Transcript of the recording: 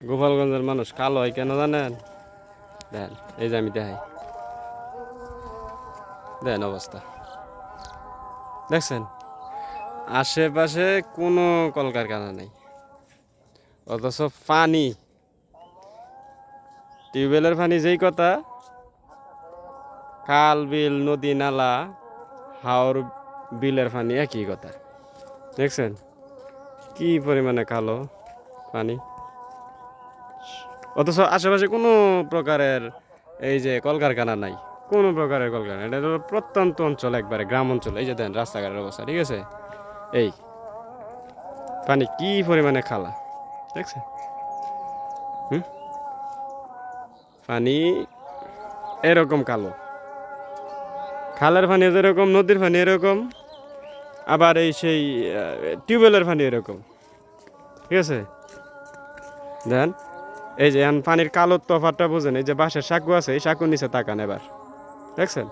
গোপালগঞ্জের মানুষ কালো হয় কেন জানেন? দেন এই যে আমি দেখাই, দেন অবস্থা দেখছেন, আশেপাশে কোনো কলকারখানা নেই, অথচ পানি, টিউবওয়েলের পানি যেই কথা, খাল বিল নদী নালা হাওর বিলের পানি একই কথা। দেখছেন কি পরিমাণে কালো পানি, অথচ আশেপাশে কোনো প্রকারের এই যে কলকারখানা নাই, কোনো প্রকারের কলকারখানা, এটা হলো প্রত্যন্ত অঞ্চল, একবারে গ্রাম অঞ্চল। এই যে দেন রাস্তাঘাটের অবস্থা, ঠিক আছে, এই পানি কি পরিমাণে খালা, দেখছেন? হুম, পানি এরকম কালো, খালের পানি যেরকম, নদীর পানি এরকম, আবার এই সেই টিউবওয়েলের পানি এরকম, ঠিক আছে। দেন এই যে এখন পানির কালোর তফাৎটা বুঝেন, এই যে বাঁশের সাঁকু আছে, এই সাঁকুর নিচে তাকান এবার, দেখছেন?